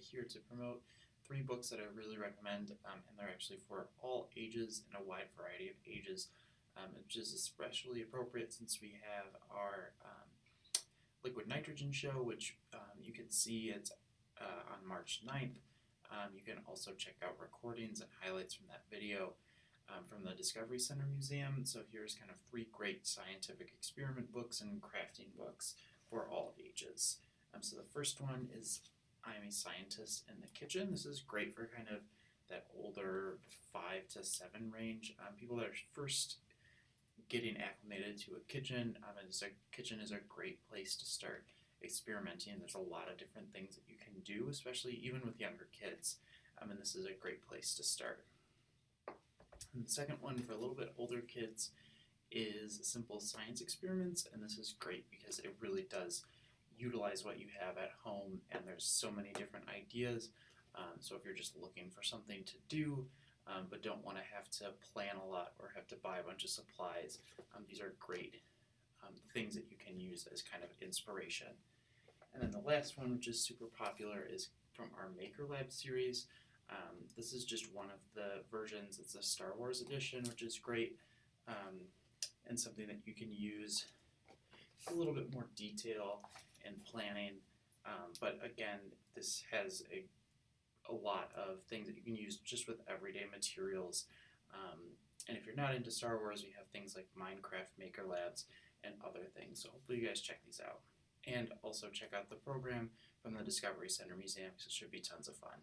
here to promote 3 books that I really recommend, and they're actually for all ages and a wide variety of ages, which is especially appropriate since we have our liquid nitrogen show, which you can see it's on March 9th. You can also check out recordings and highlights from that video from the Discovery Center Museum. So here's kind of 3 great scientific experiment books and crafting books for all ages. So the first one is I'm a Scientist in the Kitchen. This is great for kind of that older 5 to 7 range, people that are first getting acclimated to a kitchen. A kitchen is a great place to start experimenting. There's a lot of different things that you can do, especially even with younger kids, and this is a great place to start. And the second one for a little bit older kids is Simple Science Experiments, and this is great because it really does utilize what you have at home, and there's so many different ideas. So if you're just looking for something to do, but don't want to have to plan a lot or have to buy a bunch of supplies, these are great things that you can use as kind of inspiration. And then the last one, which is super popular, is from our Maker Lab series. This is just one of the versions. It's a Star Wars edition, which is great, and something that you can use a little bit more detail and planning. But again, this has a lot of things that you can use just with everyday materials. And if you're not into Star Wars, we have things like Minecraft Maker Labs and other things. So hopefully you guys check these out. And also check out the program from the Discovery Center Museum because it should be tons of fun.